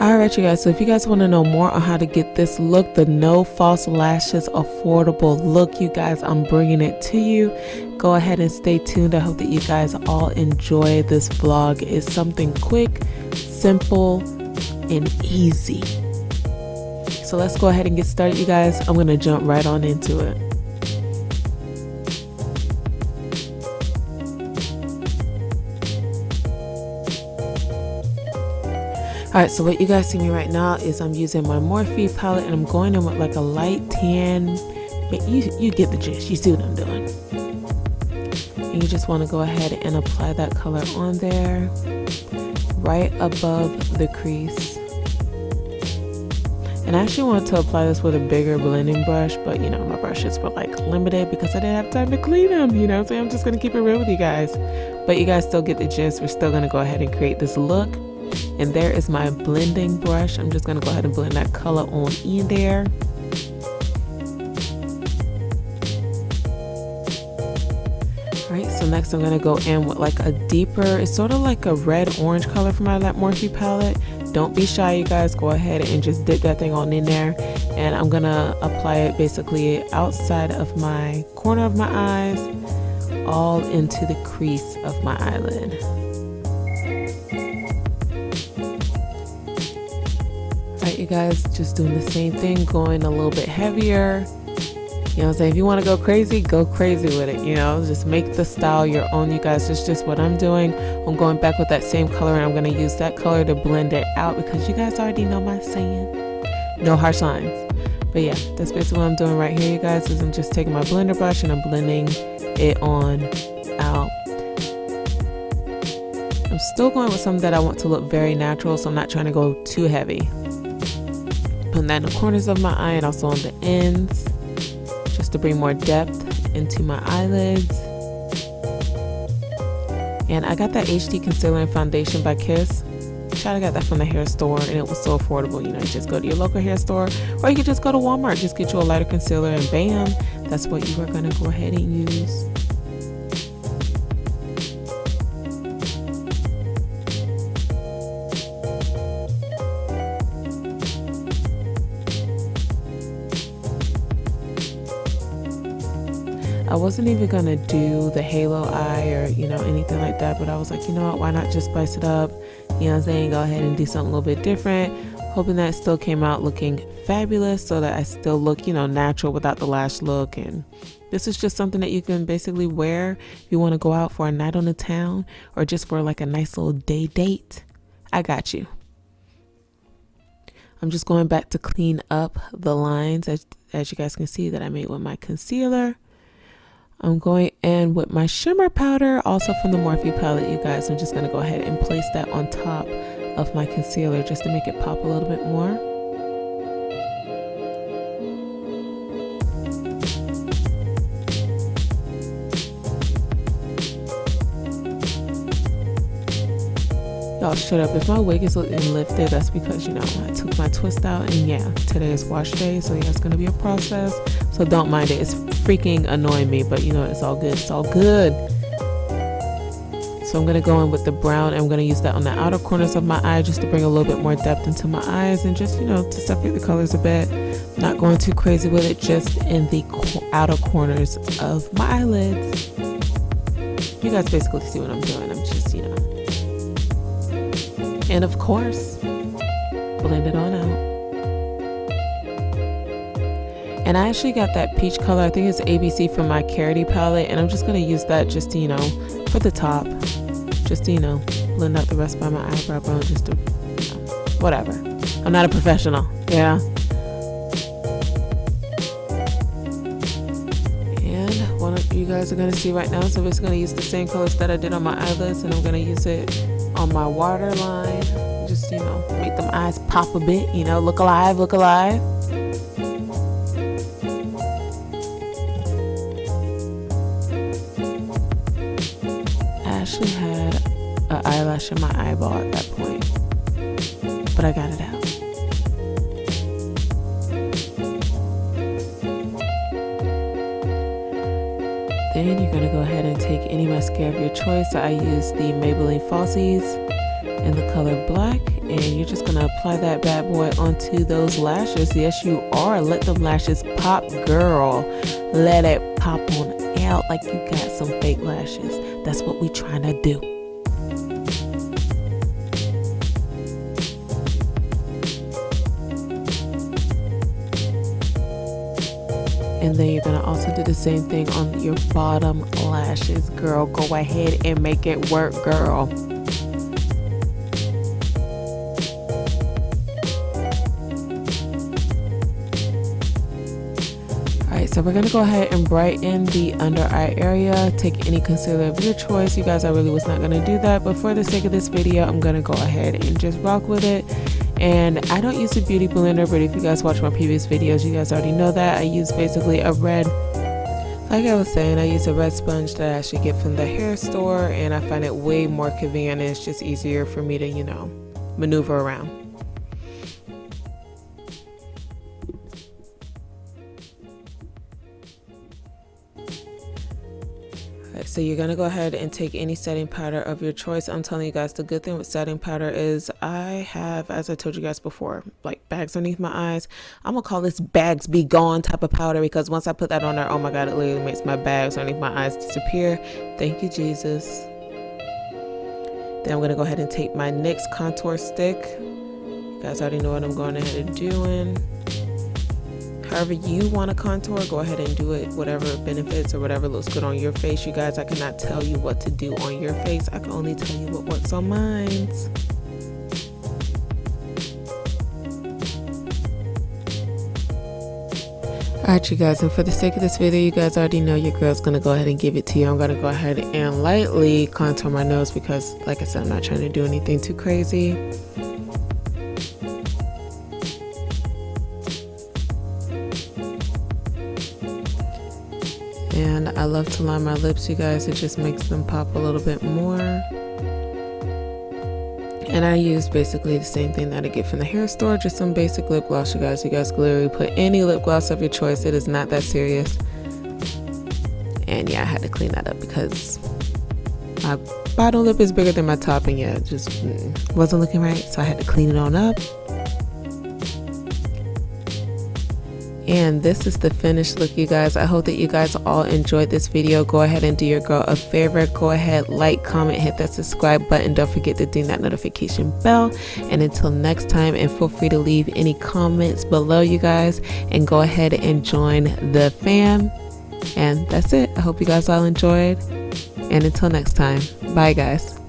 Alright you guys, so if you guys want to know more on how to get this look, the no false lashes affordable look, you guys, I'm bringing it to you. Go ahead and stay tuned. I hope that you guys all enjoy this vlog. It's something quick, simple, and easy. So let's go ahead and get started, you guys. I'm going to jump right on into it. Alright, so what you guys see me right now is I'm using my Morphe palette, and I'm going in with like a light tan. You get the gist. You see what I'm doing. And you just want to go ahead and apply that color on there, right above the crease. And I actually wanted to apply this with a bigger blending brush, but you know, my brushes were like limited because I didn't have time to clean them, you know, so I'm just going to keep it real with you guys. But you guys still get the gist. We're still going to go ahead and create this look. And there is my blending brush. I'm just going to go ahead and blend that color on in there. Alright, so next I'm going to go in with like a deeper, it's sort of like a red-orange color from that Morphe palette. Don't be shy, you guys. Go ahead and just dip that thing on in there. And I'm going to apply it basically outside of my corner of my eyes, all into the crease of my eyelid. Alright, you guys, just doing the same thing, going a little bit heavier. You know what I'm saying? If you want to go crazy with it, you know, just make the style your own, you guys. It's just what I'm doing. I'm going back with that same color, and I'm going to use that color to blend it out because you guys already know my saying. No harsh lines. But yeah, that's basically what I'm doing right here, you guys, is I'm just taking my blender brush and I'm blending it on out. I'm still going with something that I want to look very natural, so I'm not trying to go too heavy. Putting that in the corners of my eye and also on the ends, just to bring more depth into my eyelids. And I got that HD concealer and foundation by Kiss. I got that from the hair store, and it was so affordable. You know, you just go to your local hair store, or you could just go to Walmart, just get you a lighter concealer, and bam, that's what you are going to go ahead and use. I wasn't even gonna do the halo eye or, you know, anything like that, but I was like, you know what, why not just spice it up? You know what I'm saying? Go ahead and do something a little bit different, hoping that it still came out looking fabulous so that I still look, you know, natural without the lash look. And this is just something that you can basically wear if you want to go out for a night on the town or just for like a nice little day date. I got you. I'm just going back to clean up the lines as you guys can see that I made with my concealer. I'm going in with my shimmer powder, also from the Morphe palette, you guys. I'm just going to go ahead and place that on top of my concealer just to make it pop a little bit more. Y'all shut up. If my wig is looking lifted, that's because, you know, I took my twist out, and yeah, today is wash day, so yeah, it's going to be a process. So don't mind it. It's freaking annoying me, but you know, it's all good. It's all good. So I'm going to go in with the brown, and I'm going to use that on the outer corners of my eye just to bring a little bit more depth into my eyes and just, you know, to separate the colors a bit. Not going too crazy with it, just in the outer corners of my eyelids. You guys basically see what I'm doing. I'm just, you know. And of course, blend it on out. And I actually got that peach color, I think it's ABC from my Carity palette, and I'm just going to use that just to, you know, for the top, just to, you know, blend out the rest by my eyebrow bone, just to, you know, whatever. I'm not a professional, yeah. And what you guys are going to see right now, so I'm just going to use the same colors that I did on my eyelids, and I'm going to use it on my waterline, just, you know, make them eyes pop a bit, you know, look alive, look alive. I actually had an eyelash in my eyeball at that point, but I got it out. Then you're going to go ahead and take any mascara of your choice. So I use the Maybelline Falsies in the color black, and you're just gonna apply that bad boy onto those lashes. Yes, you are. Let them lashes pop, girl. Let it pop on out like you got some fake lashes. That's what we trying to do. And then you're gonna also do the same thing on your bottom lashes, girl. Go ahead and make it work, girl. Alright, so we're gonna go ahead and brighten the under eye area. Take any concealer of your choice. You guys, I really was not gonna do that, but for the sake of this video, I'm gonna go ahead and just rock with it. And I don't use a beauty blender, but if you guys watch my previous videos, you guys already know that I use basically a red, like I was saying, I use a red sponge that I actually get from the hair store, and I find it way more convenient and it's just easier for me to, you know, maneuver around. So you're going to go ahead and take any setting powder of your choice. I'm telling you guys, the good thing with setting powder is I have, as I told you guys before, like bags underneath my eyes. I'm going to call this bags be gone type of powder, because once I put that on there, oh my God, it literally makes my bags underneath my eyes disappear. Thank you, Jesus. Then I'm going to go ahead and take my NYX contour stick. You guys already know what I'm going ahead and doing. However you want to contour, go ahead and do it, whatever benefits or whatever looks good on your face. You guys, I cannot tell you what to do on your face. I can only tell you what works on mine. Alright, you guys, and for the sake of this video, you guys already know your girl's going to go ahead and give it to you. I'm going to go ahead and lightly contour my nose because, like I said, I'm not trying to do anything too crazy. And I love to line my lips, you guys. It just makes them pop a little bit more. And I use basically the same thing that I get from the hair store, just some basic lip gloss, you guys. You guys can literally put any lip gloss of your choice. It is not that serious. And yeah, I had to clean that up because my bottom lip is bigger than my top, and yeah, it just wasn't looking right. So I had to clean it on up. And this is the finished look, you guys. I hope that you guys all enjoyed this video. Go ahead and do your girl a favor. Go ahead, like, comment, hit that subscribe button. Don't forget to ding that notification bell. And until next time, and feel free to leave any comments below, you guys, and go ahead and join the fam. And that's it. I hope you guys all enjoyed. And until next time, bye guys.